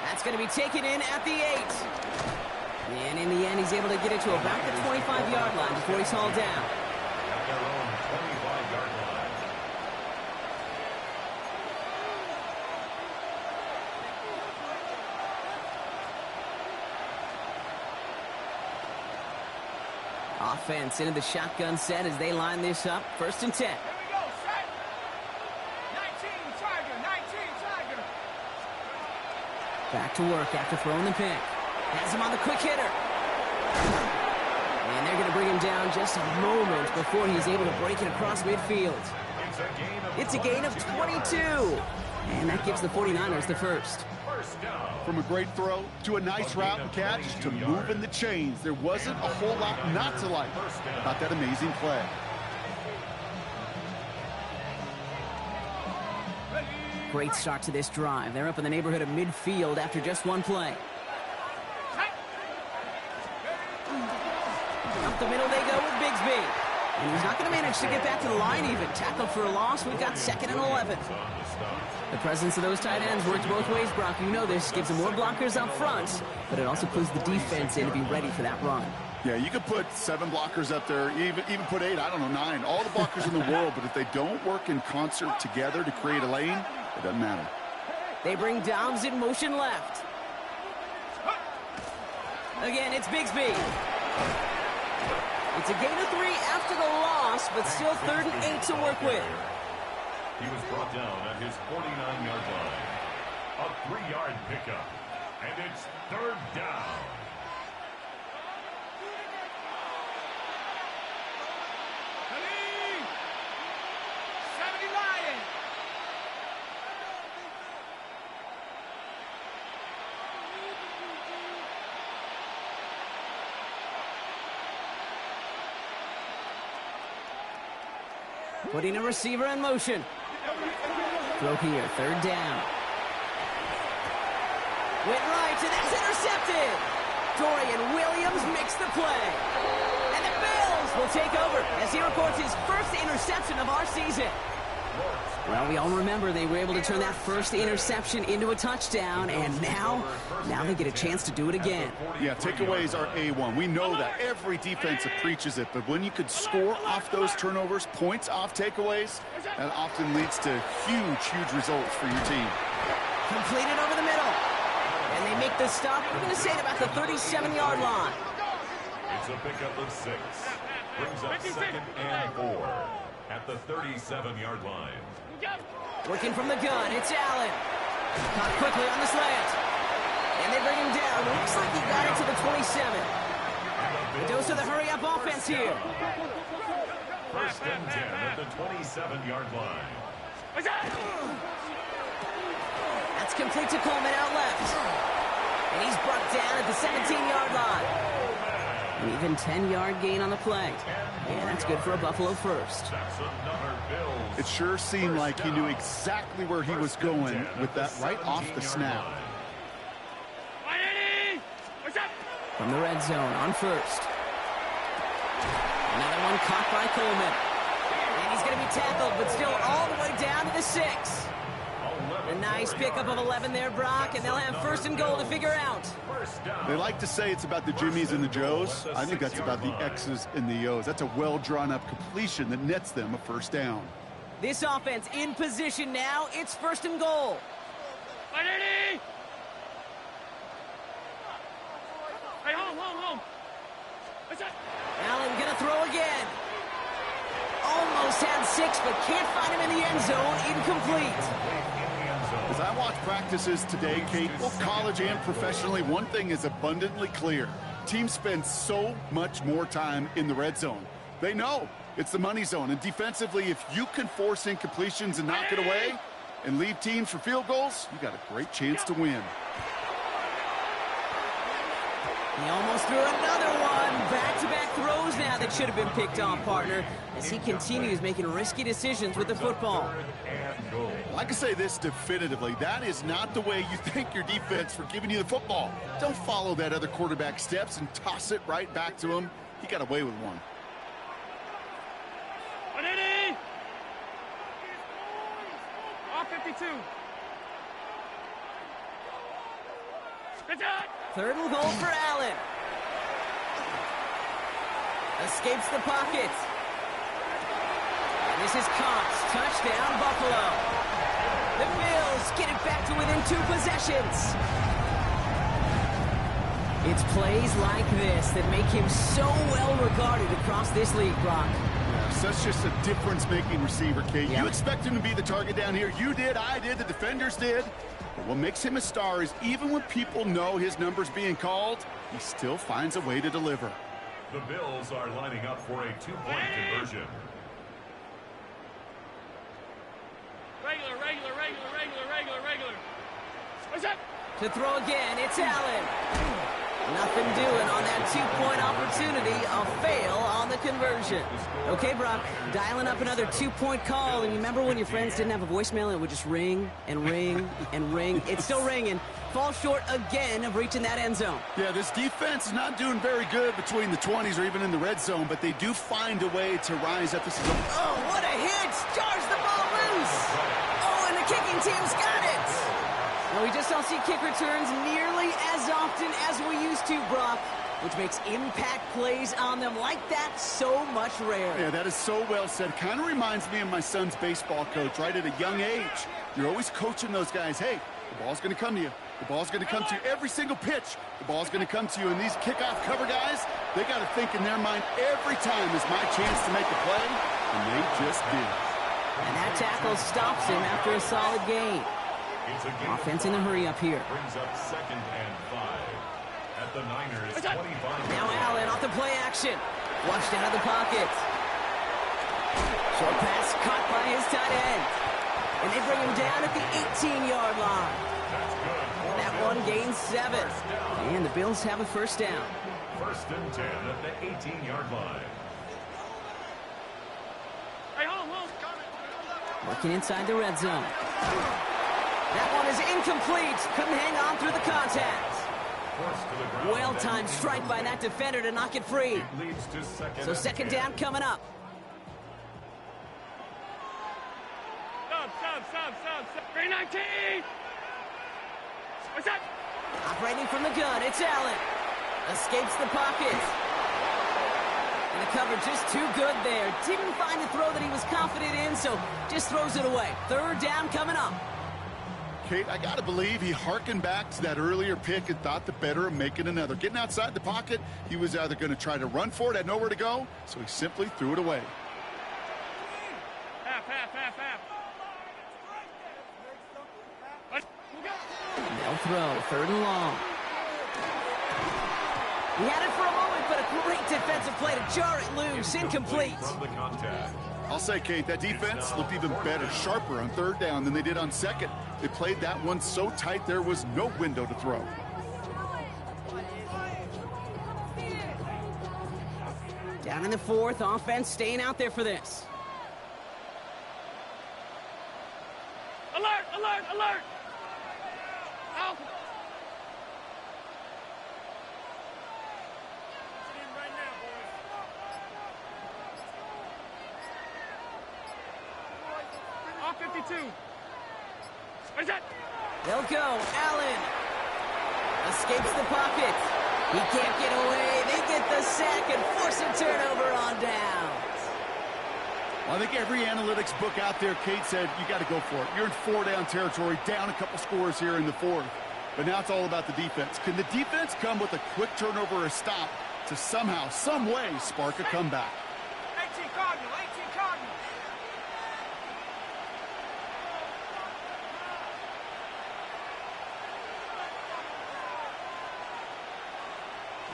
That's going to be taken in at the 8. And in the end, he's able to get it to about the 25-yard line before he's hauled down. At their own 25-yard line. Offense into the shotgun set as they line this up. First and 10. Here we go, set! 19, Tiger! Back to work after throwing the pick. Has him on the quick hitter. And they're going to bring him down just a moment before he's able to break it across midfield. It's a gain of 22. And that gives the 49ers the first. From a great throw to a nice route and catch to moving the chains, there wasn't a whole lot not to like about that amazing play. Great start to this drive. They're up in the neighborhood of midfield after just one play. Up the middle they go with Bigsby. And he's not going to manage to get back to the line even. Tackled for a loss. We've got 2nd and 11. The presence of those tight ends works both ways, Brock. You know this. Gives them more blockers up front, but it also puts the defense in to be ready for that run. Yeah, you could put 7 blockers up there, even put 8, I don't know, 9. All the blockers in the world, but if they don't work in concert together to create a lane, it doesn't matter. They bring Dobbs in motion left. Again, it's Bigsby. It's a gain of 3 after the loss, but still 3rd and 8 to work with. He was brought down at his 49-yard line. A 3-yard pickup. And it's 3rd down. Putting a receiver in motion. Throw here, third down. Went right, and that's intercepted. Dorian Williams makes the play. And the Bills will take over as he records his first interception of our season. Well, we all remember they were able to turn that first interception into a touchdown, and now they get a chance to do it again. Yeah, takeaways are A1. We know that. Every defense preaches it, but when you could score off those turnovers, points off takeaways, that often leads to huge results for your team. Completed over the middle. And they make the stop, we're going to say at about the 37-yard line. It's a pickup of 6. Brings up 2nd and 4 at the 37-yard line. Working from the gun, it's Allen. Caught quickly on the slant. And they bring him down. Looks like he got it to the 27. A dose of the hurry-up offense here. 1st and 10 at the 27-yard line. That's complete to Coleman out left. And he's brought down at the 17-yard line. An even 10-yard gain on the play. And that's good for a Buffalo first. It sure seemed like he knew exactly where he was going with that right off the snap. From the red zone on first. Another one caught by Coleman. And he's going to be tackled, but still all the way down to the 6. A nice pickup of 11 there, Brock, and they'll have 1st and goal to figure out. They like to say it's about the Jimmies and the Joes. I think that's about the X's and the O's. That's a well-drawn-up completion that nets them a 1st down. This offense in position now. It's 1st and goal. Allen gonna throw again. Almost had 6, but can't find him in the end zone. Incomplete. As I watch practices today, Kate, both college and professionally, one thing is abundantly clear. Teams spend so much more time in the red zone. They know it's the money zone. And defensively, if you can force incompletions and knock it away and leave teams for field goals, you got a great chance to win. He almost threw another one. Back-to-back throws now that should have been picked off, partner, as he continues making risky decisions with the football. I can say this definitively. That is not the way you thank your defense for giving you the football. Don't follow that other quarterback steps and toss it right back to him. He got away with one. R52. 3rd and goal for Allen. Escapes the pocket. And this is caught. Touchdown, Buffalo. The Bills get it back to within 2 possessions. It's plays like this that make him so well regarded across this league, Brock. Yeah, such just a difference-making receiver, Kate. Yeah. You expect him to be the target down here. You did, I did, the defenders did. But what makes him a star is even when people know his number's being called, he still finds a way to deliver. The Bills are lining up for a 2-point conversion. Regular. What's up? To throw again, it's Allen. Nothing doing on that 2-point opportunity. A fail on the conversion. Okay, Brock, dialing up another 2-point call. And you remember when your friends didn't have a voicemail and it would just ring and ring and ring? It's still ringing. Falls short again of reaching that end zone. Yeah, this defense is not doing very good between the 20s or even in the red zone, but they do find a way to rise up. This is Oh, what a hit! Jars the ball loose! Oh, and the kicking team's got it! Well, we just don't see kick returns nearly as often as we used to, Brock, which makes impact plays on them like that so much rarer. Yeah, that is so well said. Kind of reminds me of my son's baseball coach, right? At a young age, you're always coaching those guys, hey, the ball's going to come to you. The ball's going to come to you every single pitch. The ball's going to come to you. And these kickoff cover guys, they got to think in their mind every time is my chance to make a play, and they just did. And that tackle stops him after a solid gain. Offense in the hurry up here. Brings up 2nd and 5 at the Niners 25. Now Allen off the play action. Washed out of the pocket. Short pass caught by his tight end. And they bring him down at the 18-yard line. And that one gains 7. And the Bills have a 1st down. 1st and 10 at the 18-yard line. Hey, hold on. Working inside the red zone. That one is incomplete. Couldn't hang on through the contact. Well-timed strike by that defender to knock it free. So second down coming up. Stop. 319! What's that? Operating from the gun, it's Allen. Escapes the pocket. And the cover just too good there. Didn't find a throw that he was confident in, so just throws it away. Third down coming up. Kate, I got to believe he hearkened back to that earlier pick and thought the better of making another. Getting outside the pocket, he was either going to try to run for it, had nowhere to go, so he simply threw it away. Half. They'll throw, third and long. He had it for a moment, but a great defensive play to jar it loose. Incomplete. From the contact. I'll say, Kate, that defense looked even better, sharper on third down than they did on second. They played that one so tight there was no window to throw. Down in the fourth, offense staying out there for this. Alert! Out! All 52. Where's that? They'll go. Allen escapes the pocket. He can't get away. They get the sack and force a turnover on down. I think every analytics book out there, Kate, said you got to go for it. You're in four-down territory, down a couple scores here in the fourth. But now it's all about the defense. Can the defense come with a quick turnover or a stop to somehow, some way, spark a comeback? 18 Cardinal.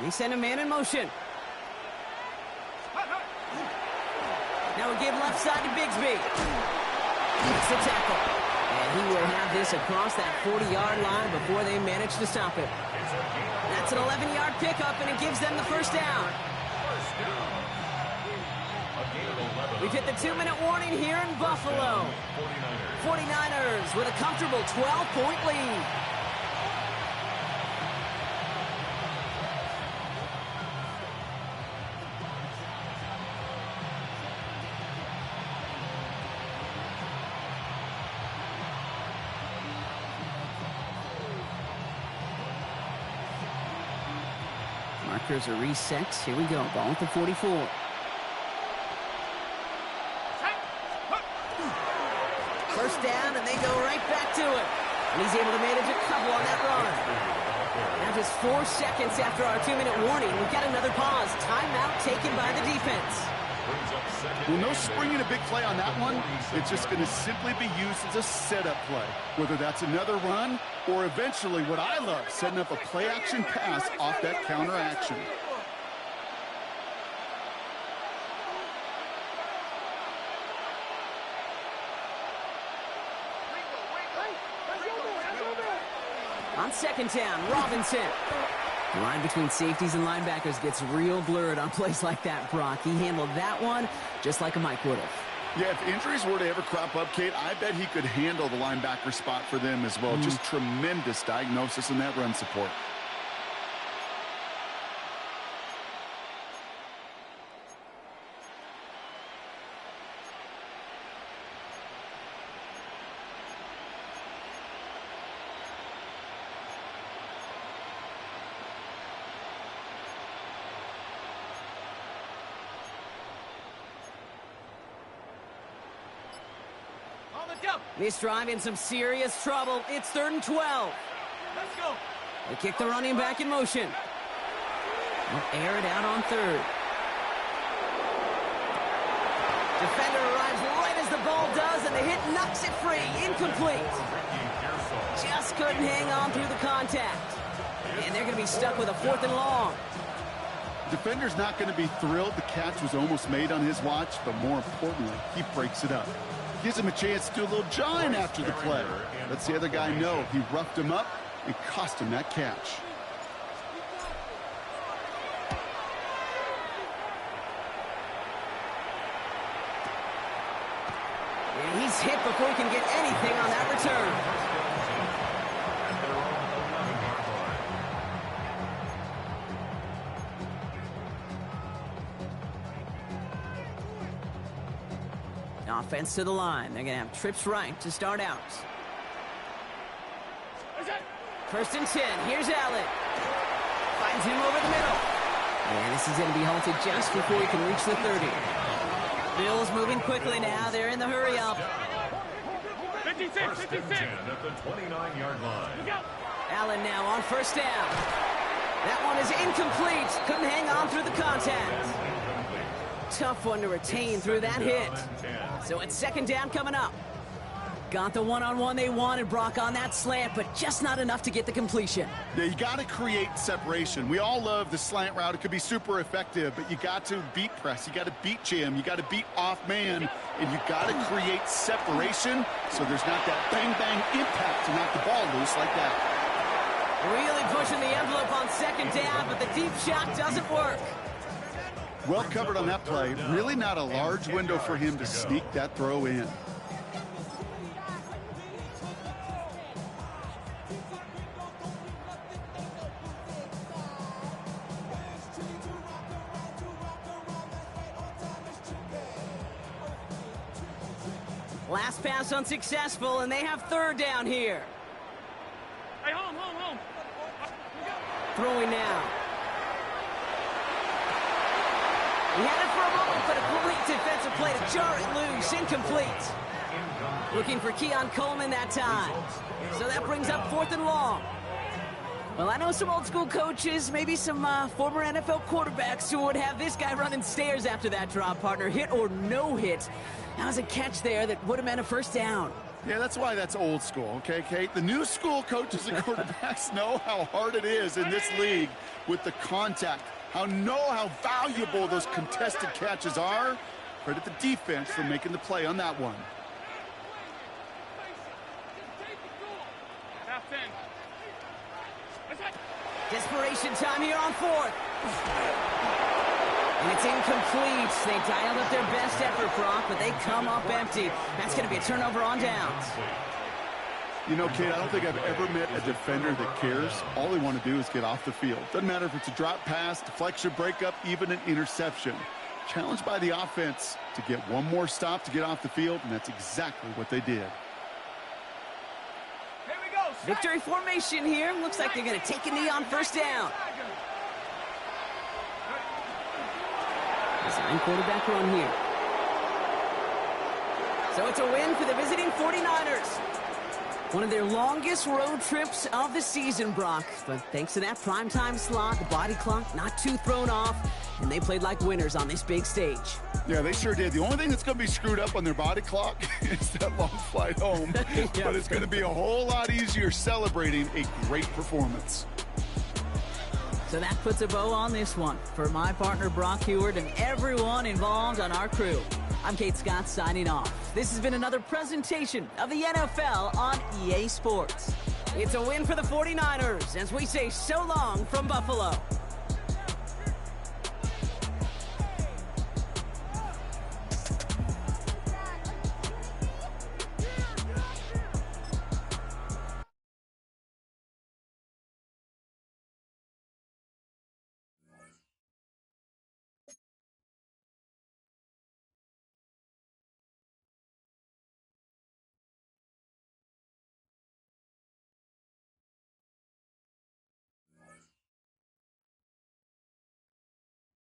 They send a man in motion. Now we give left side to Bigsby. Makes the tackle. And he will have this across that 40-yard line before they manage to stop it. That's an 11-yard pickup, and it gives them the first down. We've hit the 2-minute warning here in Buffalo. 49ers with a comfortable 12-point lead. Markers are reset. Here we go. Ball at the 44. First down, and they go right back to it. And he's able to manage a couple on that run. Now just 4 seconds after our 2-minute warning, we've got another pause. Timeout taken by the defense. Well, no springing a big play on that one. It's just going to simply be used as a setup play, whether that's another run or eventually what I love, setting up a play-action pass off that counter action. On second down, Robinson. The line between safeties and linebackers gets real blurred on plays like that, Brock. He handled that one just like a Mike would have. Yeah, if injuries were to ever crop up, Kate, I bet he could handle the linebacker spot for them as well. Just tremendous diagnosis in that run support. This drive in some serious trouble. It's 3rd and 12. Let's go. They kick the running back in motion. They'll air it out on third. Defender arrives right as the ball does, and the hit knocks it free. Incomplete. Just couldn't hang on through the contact. And they're going to be stuck with a 4th and long. Defender's not going to be thrilled the catch was almost made on his watch, but more importantly, he breaks it up. Gives him a chance to do a little jawing after the play. Lets the other guy know he roughed him up and cost him that catch. And he's He's hit before he can get anything on that return. At their own 11-yard line. Offense to the line. They're going to have trips right to start out. 1st and 10. Here's Allen. Finds him over the middle. And this is going to be halted just before he can reach the 30. Bills moving quickly now. They're in the hurry up. 56, 56. At the 29-yard line. Allen now on 1st down. That one is incomplete. Couldn't hang on through the contact. Tough one to retain through that hit. So it's 2nd down coming up. Got the one-on-one they wanted, Brock, on that slant, but just not enough to get the completion. Yeah, you got to create separation. We all love the slant route. It could be super effective, but you got to beat press. You got to beat jam. You got to beat off man, and you got to create separation so there's not that bang-bang impact to knock the ball loose like that. Really pushing the envelope on 2nd down, but the deep shot doesn't work. Well covered on that play. Really not a large window for him to sneak that throw in. Last pass unsuccessful, and they have 3rd down here. Hey, home. Throwing now. He had it for a moment, but a great defensive play to jar it loose. Incomplete. Looking for Keon Coleman that time. So that brings up 4th and long. Well, I know some old school coaches, maybe some former NFL quarterbacks who would have this guy running stairs after that drop, partner. Hit or no hit. That was a catch there that would have meant a 1st down. Yeah, that's why that's old school, okay, Kate? The new school coaches and quarterbacks know how hard it is in this league with the contact. Know how valuable those contested catches are. Credit the defense for making the play on that one. Desperation time here on 4th. And it's incomplete. They dialed up their best effort, Brock, but they come up empty. That's going to be a turnover on downs. You know, kid, I don't think I've ever met a defender that cares. All they want to do is get off the field. Doesn't matter if it's a drop pass, deflection, breakup, even an interception. Challenged by the offense to get one more stop to get off the field, and that's exactly what they did. Victory formation here. Looks like they're going to take a knee on 1st down. Design quarterback run here. So it's a win for the visiting 49ers. One of their longest road trips of the season, Brock. But thanks to that primetime slot, the body clock not too thrown off, and they played like winners on this big stage. Yeah, they sure did. The only thing that's going to be screwed up on their body clock is that long flight home. Yeah. But it's going to be a whole lot easier celebrating a great performance. So that puts a bow on this one. For my partner, Brock Heward, and everyone involved on our crew, I'm Kate Scott signing off. This has been another presentation of the NFL on EA Sports. It's a win for the 49ers as we say so long from Buffalo.